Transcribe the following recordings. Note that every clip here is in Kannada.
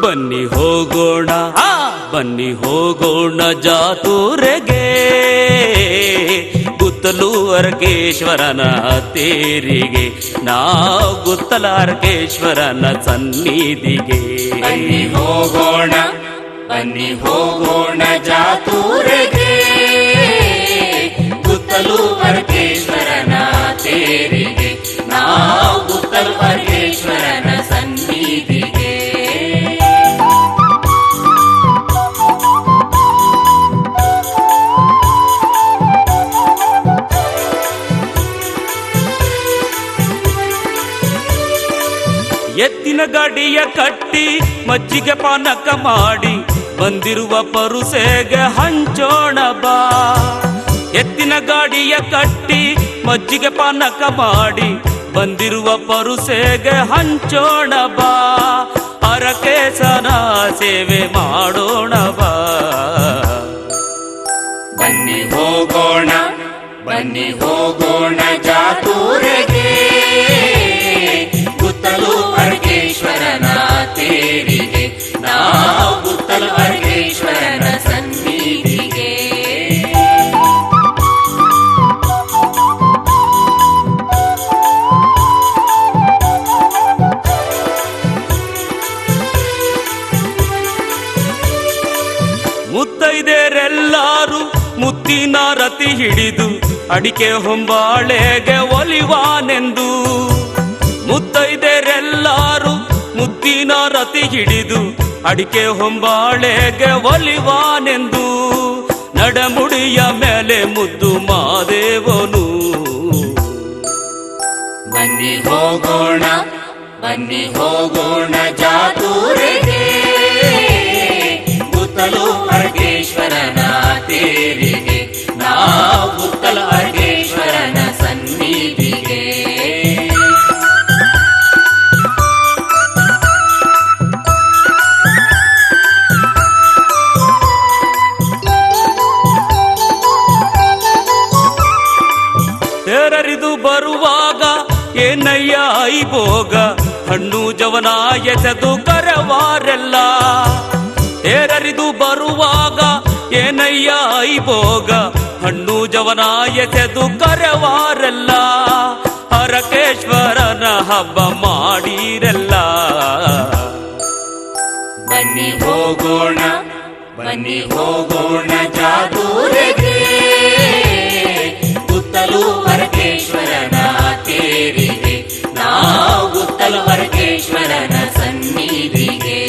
ಬನ್ನಿ ಹೋಗೋಣ ಬನ್ನಿ ಹೋಗೋಣ ಜಾತೂರೆಗೆ, ಗುತ್ತಲು ಅರಕೇಶ್ವರನ ತೇರಿಗೆ, ನಾವು ಗುತ್ತಲ ಅರಕೇಶ್ವರನ ಸನ್ನಿಧಿಗೆ. ಬನ್ನಿ ಹೋಗೋಣ ಬನ್ನಿ ಹೋಗೋಣ ಜಾತೂರೆಗೆ, ಗುತ್ತಲು ಅರಕೇಶ್ವರನ ತೇರಿಗೆ, ನಾವು ಗುತ್ತಲು ಅರಕೇಶ್ವರನ ಸನ್ನಿಧಿಗೆ. ಎತ್ತಿನ ಗಾಡಿಯ ಕಟ್ಟಿ ಮಜ್ಜಿಗೆ ಪಾನಕ ಮಾಡಿ ಬಂದಿರುವ ಪರುಸೆಗೆ ಹಂಚೋಣ ಬಾ. ಎತ್ತಿನ ಗಾಡಿಯ ಕಟ್ಟಿ ಮಜ್ಜಿಗೆ ಪಾನಕ ಮಾಡಿ ಬಂದಿರುವ ಪರುಸೆಗೆ ಹಂಚೋಣ ಬಾ. ಅರಕೇಶನ ಸೇವೆ ಮಾಡೋಣ ಬಾ. ಬನ್ನಿ ಹೋಗೋಣ ಬನ್ನಿ ಹೋಗೋಣ ಜಾತೂರೆಗೆ, ಗುತ್ತಲು ಅರಕೇಶ್ವರನ ತೇರಿಗೆ, ನಾವು ಗುತ್ತಲು ಅರಕೇಶ್ವರನ ಸನ್ನಿಧಿಗೆ. ಮುತ್ತೈದೆರೆಲ್ಲಾರು ಮುತ್ತಿನ ರತಿ ಹಿಡಿದು ಅಡಿಕೆ ಹೊಂಬಾಳೆಗೆ ಒಲಿವಾನೆಂದು. ಮುತ್ತೈದೆರೆಲ್ಲಾರು ಮುತ್ತಿನ ರತಿ ಹಿಡಿದು ಅಡಿಕೆ ಹೊಂಬಾಳೆಗೆ ಒಲಿವಾನೆಂದು. ನಡಮುಡಿಯ ಮೇಲೆ ಮುದ್ದು ಮಾದೇವನು. ಬನ್ನಿ ಹೋಗೋಣ ಬನ್ನಿ ಹೋಗೋಣ ಜಾತೂರೆಗೆ, ಗುತ್ತಲು ಅರಕೇಶ್ವರನ ತೇರಿಗೆ, ನಾವು ಗುತ್ತಲು ಅರಕೇಶ್ವರನ ಸನ್ನಿಧಿಗೆ. ತೆರರಿದು ಬರುವಾಗ ಏನಯ್ಯ ಐಬೋಗ, ಹಣ್ಣು ಜವನ ಎಸೆದು ಕರವಾರೆಲ್ಲ. ತೆರರಿದು ಬರುವಾಗ ಏನಯ್ಯ ಐಬೋಗ, ಹಣ್ಣು ಜವನ ಎಸೆದು ಕರವಾರೆಲ್ಲ. ಅರಕೇಶ್ವರನ ಹಬ್ಬ ಮಾಡಿರೆಲ್ಲ. ಬನ್ನಿ ಹೋಗೋಣ ಬನ್ನಿ ಹೋಗೋಣ ಜಾತೂರೆಗೆ, ಗುತ್ತಲು ಅರಕೇಶ್ವರನ ತೇರಿಗೆ, ನಾವು ಗುತ್ತಲು ಅರಕೇಶ್ವರನ ಸನ್ನಿಧಿಗೆ.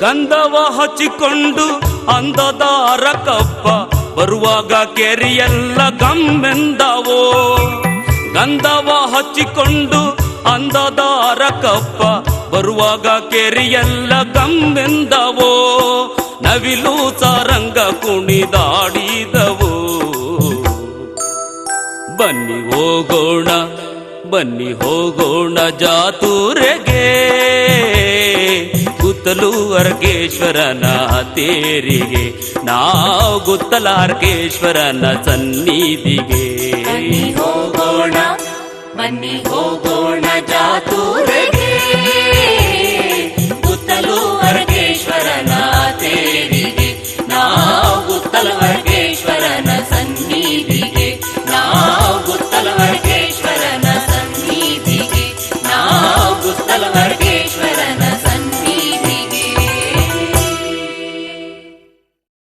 ಗಂಧವ ಹಚ್ಚಿಕೊಂಡು ಅಂದದ ಅರಕಪ್ಪ ಬರುವಾಗ ಕೆರೆಯೆಲ್ಲ ಗಮ್ಮೆಂದವೋ. ಗಂಧವ ಹಚ್ಚಿಕೊಂಡು ಅಂದದ ಅರಕಪ್ಪ ಬರುವಾಗ ಕೆರೆಯೆಲ್ಲ ಗಮ್ಮೆಂದವೋ. ನವಿಲು ಸಾರಂಗ ಕುಣಿದಾಡಿದವು. ಬನ್ನಿ ಹೋಗೋಣ ಬನ್ನಿ ಹೋಗೋಣ ಜಾತೂರೆಗೆ, ಗುತ್ತಲು ಅರಕೇಶ್ವರನ ತೇರಿಗೆ, ನಾವು ಗುತ್ತಲ ಅರಕೇಶ್ವರನ ಸನ್ನಿಧಿಗೆ. ಬನ್ನಿ ಹೋಗೋಣ ಬನ್ನಿ ಹೋಗೋಣ ಜಾತೂರೆಗೆ,